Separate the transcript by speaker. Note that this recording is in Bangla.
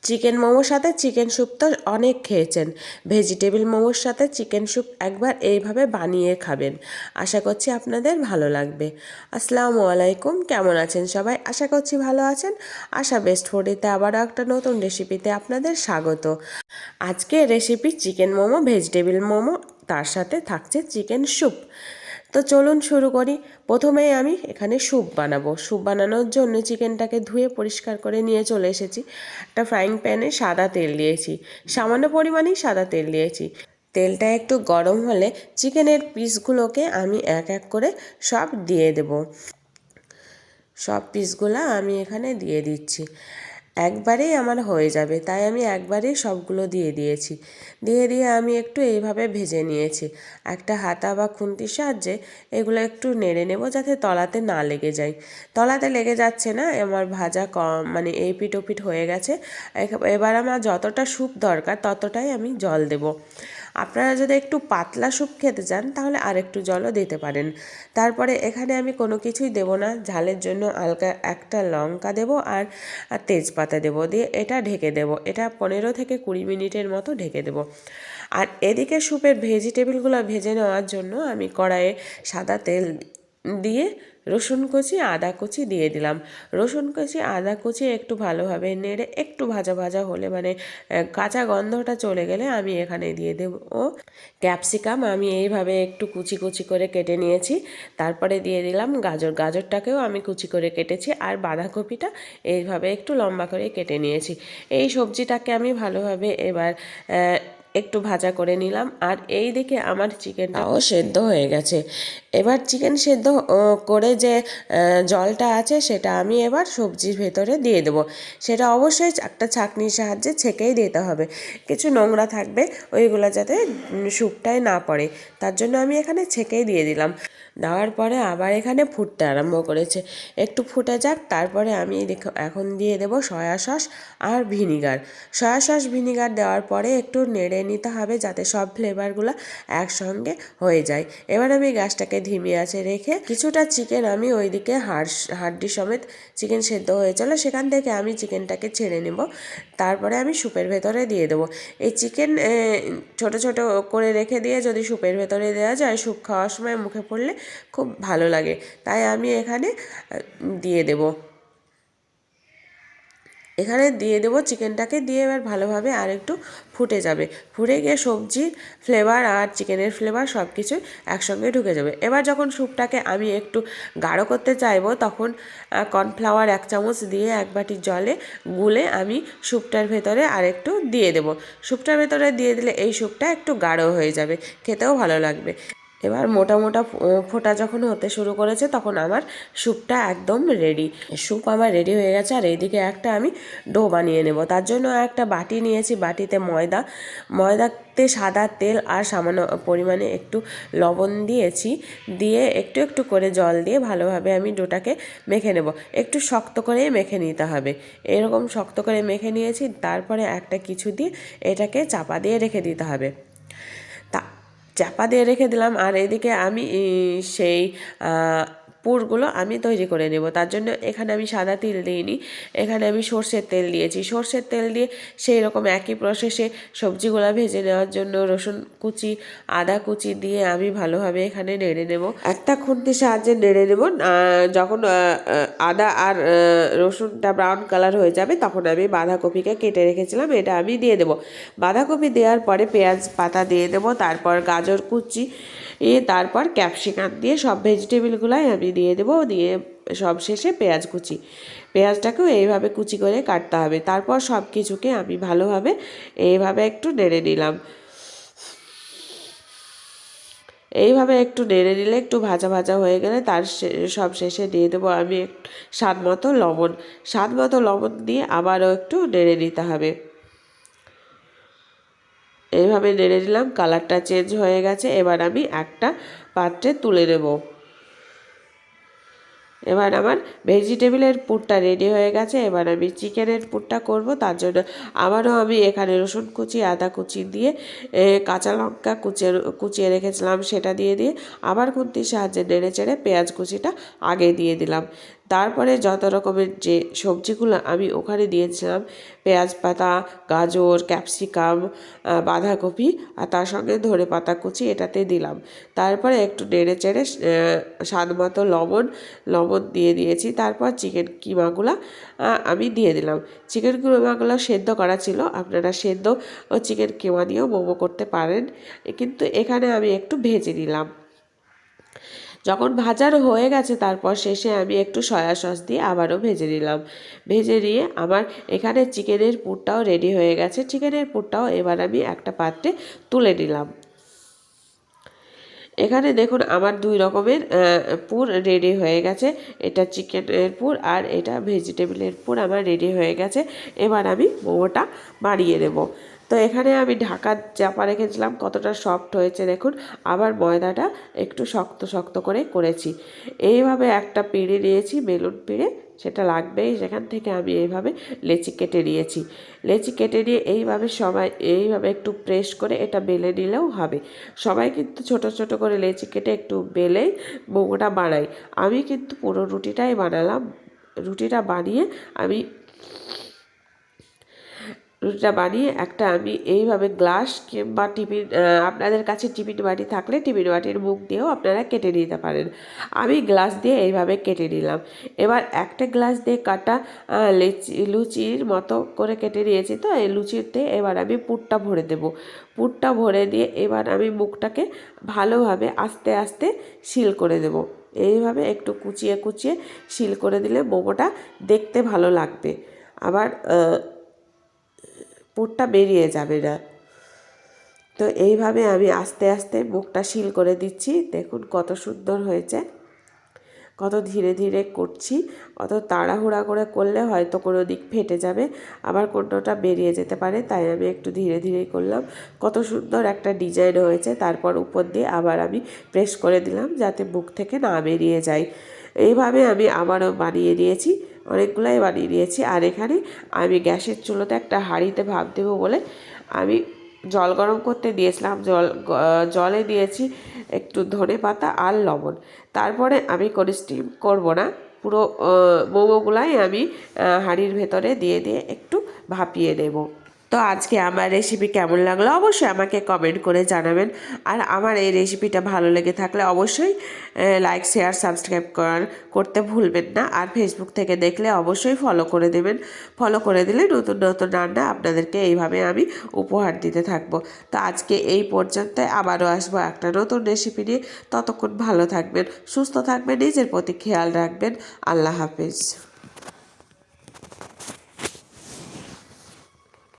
Speaker 1: চিকেন মোমোর সাথে চিকেন স্যুপ তো অনেক খেয়েছেন, ভেজিটেবল মোমোর সাথে চিকেন স্যুপ একবার এইভাবে বানিয়ে খাবেন। আশা করছি আপনাদের ভালো লাগবে। আসসালামু আলাইকুম, কেমন আছেন সবাই? আশা করছি ভালো আছেন। আশা বেস্ট ফুডিতে আবারও একটা নতুন রেসিপিতে আপনাদের স্বাগত। আজকে recipe chicken momo, vegetable momo, তার সাথে থাকছে চিকেন স্যুপ। তো চলুন শুরু করি। প্রথমেই আমি এখানে স্যুপ বানাবো। স্যুপ বানানোর জন্য চিকেনটাকে ধুয়ে পরিষ্কার করে নিয়ে চলে এসেছি। একটা ফ্রাইং প্যানে সাদা তেল দিয়েছি, সামান্য পরিমাণেই সাদা তেল দিয়েছি। তেলটা একটু গরম হলে চিকেনের পিসগুলোকে আমি এক এক করে সব দিয়ে দেব। সব পিসগুলো আমি এখানে দিয়ে দিচ্ছি। একবারেই আমার হয়ে যাবে, তাই আমি একবারেই সবগুলো দিয়ে দিয়েছি। দিয়ে আমি একটু এইভাবে ভেজে নিয়েছি। একটা হাতা বা খুন্তির সাহায্যে এগুলো একটু নেড়ে নেব যাতে তলাতে না লেগে যায়। তলাতে লেগে যাচ্ছে না, আমার ভাজা কম মানে এপিট ওপিট হয়ে গেছে। এবার আমার যতটা স্যুপ দরকার ততটাই আমি জল দেব। আপনারা যদি একটু পাতলা স্যুপ খেতে চান তাহলে আর একটু জলও দিতে পারেন। তারপরে এখানে আমি কোনো কিছুই দেব না। ঝালের জন্য হালকা একটা লঙ্কা দেব আর তেজপাতা দেব, দিয়ে এটা ঢেকে দেব। এটা 15 থেকে 20 মিনিটের মতো ঢেকে দেব। আর এদিকে স্যুপের ভেজিটেবলগুলো ভেজে নেওয়ার জন্য আমি কড়াইয়ে সাদা তেল দিয়ে রসুন কুচি আদা কুচি দিয়ে দিলাম। রসুন কুচি আদা কুচি একটু ভালোভাবে নেড়ে একটু ভাজা ভাজা হলে মানে কাঁচা গন্ধটা চলে গেলে আমি এখানে দিয়ে দেব ক্যাপসিকাম। আমি এইভাবে একটু কুচি কুচি করে কেটে নিয়েছি। তারপরে দিয়ে দিলাম গাজর। গাজরটাকেও আমি কুচি করে কেটেছি। আর বাঁধাকপিটা এইভাবে একটু লম্বা করে কেটে নিয়েছি। এই সবজিটাকে আমি ভালোভাবে এবার একটু ভাজা করে নিলাম। আর এই দিকে আমার চিকেনটাও সেদ্ধ হয়ে গেছে। এবার চিকেন সেদ্ধ করে যে জলটা আছে সেটা আমি এবার সবজির ভেতরে দিয়ে দেবো। সেটা অবশ্যই একটা ছাঁকনির সাহায্যে ছেঁকেই দিতে হবে। কিছু নোংরা থাকবে, ওইগুলো যাতে স্যুপটায় না পড়ে, তার জন্য আমি এখানে ছেঁকেই দিয়ে দিলাম। দেওয়ার পরে আবার এখানে ফুটতে আরম্ভ করেছে। একটু ফুটে যাক, তারপরে আমি এখন দিয়ে দেব সয়া সস আর ভিনিগার। সয়া সস ভিনিগার দেওয়ার পরে একটু নেড়ে নিতে হবে যাতে সব ফ্লেভারগুলো একসঙ্গে হয়ে যায়। এবার আমি গ্যাসটাকে ধিমি আঁচে রেখে কিছুটা চিকেন আমি ওইদিকে হাড্ডি সমেত চিকেন সেদ্ধ হয়েছিল সেখান থেকে আমি চিকেনটাকে ছেড়ে নেব। তারপরে আমি স্যুপের ভেতরে দিয়ে দেবো। এই চিকেন ছোট ছোট করে রেখে দিয়ে যদি স্যুপের ভেতরে দেওয়া যায়, স্যুপ খাওয়ার সময় মুখে পড়লে খুব ভালো লাগে, তাই আমি এখানে দিয়ে দেবো। এখানে দিয়ে দেবো চিকেনটাকে, দিয়ে এবার ভালোভাবে আর একটু ফুটে যাবে। ফুটে গিয়ে সবজির ফ্লেভার আর চিকেনের ফ্লেভার সব কিছু একসঙ্গে ঢুকে যাবে। এবার যখন স্যুপটাকে আমি একটু গাঢ় করতে চাইবো তখন কর্নফ্লাওয়ার 1 চামচ দিয়ে 1 বাটি জলে গুলে আমি স্যুপটার ভেতরে আর একটু দিয়ে দেবো। স্যুপটার ভেতরে দিয়ে দিলে এই স্যুপটা একটু গাঢ় হয়ে যাবে, খেতেও ভালো লাগবে। এবার মোটা মোটা ফোঁটা যখন হতে শুরু করেছে তখন আমার স্যুপটা একদম রেডি। স্যুপ আমার রেডি হয়ে গেছে। আর এইদিকে একটা আমি ডো বানিয়ে নেব। তার জন্য একটা বাটি নিয়েছি, বাটিতে ময়দাতে সাদা তেল আর সামান্য পরিমাণে একটু লবণ দিয়েছি। দিয়ে একটু একটু করে জল দিয়ে ভালোভাবে আমি ডোটাকে মেখে নেব। একটু শক্ত করেই মেখে নিতে হবে। এরকম শক্ত করে মেখে নিয়েছি। তারপরে একটা কিছু দিয়ে এটাকে চাপা দিয়ে রেখে দিতে হবে। চাপা দিয়ে রেখে দিলাম। আর এদিকে আমি সেই পুরগুলো আমি তৈরি করে নেব। তার জন্য এখানে আমি সাদা তিল দিইনি, এখানে আমি সর্ষের তেল দিয়েছি। সর্ষের তেল দিয়ে সেই রকম একই প্রসেসে সবজিগুলো ভেজে নেওয়ার জন্য রসুন কুচি আদা কুচি দিয়ে আমি ভালোভাবে এখানে নেড়ে নেব। একটা খুন্তির সাহায্যে নেড়ে নেব। যখন আদা আর রসুনটা ব্রাউন কালার হয়ে যাবে তখন আমি বাঁধাকপিকে কেটে রেখেছিলাম এটা আমি দিয়ে দেবো। বাঁধাকপি দেওয়ার পরে পেঁয়াজ পাতা দিয়ে দেবো, তারপর গাজর কুচি, তারপর ক্যাপসিকাম দিয়ে সব ভেজিটেবলগুলাই আমি দিয়ে দেবো। দিয়ে সব শেষে পেঁয়াজ কুচি, পেঁয়াজটাকেও এইভাবে কুচি করে কাটতে হবে। তারপর সব কিছুকে আমি ভালোভাবে এইভাবে একটু নেড়ে নিলাম। এইভাবে একটু নেড়ে নিলে একটু ভাজা ভাজা হয়ে গেলে তার সব শেষে দিয়ে দেবো আমি স্বাদ মতো লবণ। স্বাদ মতো লবণ দিয়ে আবারও একটু নেড়ে নিতে হবে। এইভাবে নেড়ে নিলাম, কালারটা চেঞ্জ হয়ে গেছে। এবার আমি একটা পাত্রে তুলে নেব। এবার আমার ভেজিটেবলের পুরটা রেডি হয়ে গেছে। এবার আমি চিকেনের পুরটা করব। তার জন্য আবারও আমি এখানে রসুন কুচি আদা কুচি দিয়ে কাঁচা লঙ্কা কুচিয়ে রেখেছিলাম সেটা দিয়ে আবার খুন্তির সাহায্যে নেড়ে চেড়ে পেঁয়াজ কুচিটা আগে দিয়ে দিলাম। তারপরে যত রকমের যে সবজিগুলো আমি ওখানে দিয়েছিলাম, পেঁয়াজ পাতা, গাজর, ক্যাপসিকাম, বাঁধাকপি আর তার সঙ্গে ধনে পাতা কুচি এটাতে দিলাম। তারপরে একটু নেড়ে চেড়ে স্বাদ মতো লবণ দিয়ে দিয়েছি। তারপর চিকেন কিমাগুলো আমি দিয়ে দিলাম। চিকেন কিমাগুলো সেদ্ধ করা ছিল, আপনারা সেদ্ধ ও চিকেন কিমা দিয়েও মোমো করতে পারেন, কিন্তু এখানে আমি একটু ভেজে নিলাম। যখন ভাজার হয়ে গেছে তারপর শেষে আমি একটু সয়া সস দিয়ে আবারও ভেজে নিলাম। ভেজে নিয়ে আমার এখানে চিকেনের পুরটাও রেডি হয়ে গেছে। চিকেনের পুরটাও এবার আমি একটা পাত্রে তুলে নিলাম। এখানে দেখুন আমার 2 রকমের পুর রেডি হয়ে গেছে। এটা চিকেনের পুর আর এটা ভেজিটেবলের পুর আমার রেডি হয়ে গেছে। এবার আমি মোমোটা বানিয়ে নেব। তো এখানে আমি ঢাকা চাপা রেখেছিলাম, কতটা সফট হয়েছে দেখুন। আবার ময়দাটা একটু শক্ত শক্ত করে করেছি। এইভাবে একটা পিঁড়ে নিয়েছি, বেলুন পিঁড়ে, সেটা লাগবেই। সেখান থেকে আমি এইভাবে লেচি কেটে নিয়েছি। লেচি কেটে নিয়ে এইভাবে একটু প্রেস করে এটা বেলে নিলেও হবে। সবাই কিন্তু ছোট ছোট করে লেচি কেটে একটু বেলেই মোমোটা বানাই। আমি কিন্তু পুরো রুটিটাই বানালাম। রুটিটা বানিয়ে একটা আমি এইভাবে গ্লাস কিংবা টিফিন, আপনাদের কাছে টিফিন বাটি থাকলে টিফিন বাটির মুখ দিয়েও আপনারা কেটে নিতে পারেন। আমি গ্লাস দিয়ে এইভাবে কেটে নিলাম। এবার একটা গ্লাস দিয়ে কাটা লুচির মতো করে কেটে নিয়েছি। তো এই লুচিতে এবার আমি পুরটা ভরে দেব। পুরটা ভরে দিয়ে এবার আমি মুখটাকে ভালোভাবে আস্তে আস্তে সিল করে দেব। এইভাবে একটু কুচিয়ে কুচিয়ে সিল করে দিলে মোমোটা দেখতে ভালো লাগবে, আবার পুরটা বেরিয়ে যাবে না। তো এইভাবে আমি আস্তে আস্তে মুখটা সিল করে দিচ্ছি। দেখুন কত সুন্দর হয়েছে, কত ধীরে ধীরে করছি। অত তাড়াহুড়া করে করলে হয়তো কোনো দিক ফেটে যাবে, আবার কোনোটা বেরিয়ে যেতে পারে, তাই আমি একটু ধীরে ধীরেই করলাম। কত সুন্দর একটা ডিজাইন হয়েছে। তারপর উপর দিয়ে আবার আমি প্রেস করে দিলাম যাতে মুখ থেকে না বেরিয়ে যায়। এইভাবে আমি আবারও বানিয়ে নিয়েছি, অনেকগুলাই বানিয়ে নিয়েছি। আর এখানে আমি গ্যাসের চুলোতে একটা হাঁড়িতে ভাপ দেবো বলে আমি জল গরম করতে দিয়েছিলাম। জলে দিয়েছি একটু ধনে পাতা আর লবণ। তারপরে আমি কোনো স্টিম করব না, পুরো মোমোগুলাই আমি হাঁড়ির ভেতরে দিয়ে একটু ভাপিয়ে নেব। তো আজকে আমার রেসিপি কেমন লাগলো অবশ্যই আমাকে কমেন্ট করে জানাবেন। আর আমার এই রেসিপিটা ভালো লেগে থাকলে অবশ্যই লাইক, শেয়ার, সাবস্ক্রাইব করতে ভুলবেন না। আর ফেসবুক থেকে দেখলে অবশ্যই ফলো করে দেবেন। ফলো করে দিলে নতুন নতুন রান্না আপনাদেরকে এইভাবে আমি উপহার দিতে থাকবো। তো আজকে এই পর্যন্ত, আবারও আসবো একটা নতুন রেসিপি নিয়ে। ততক্ষণ ভালো থাকবেন, সুস্থ থাকবেন, নিজের প্রতি খেয়াল রাখবেন। আল্লাহ হাফেজ।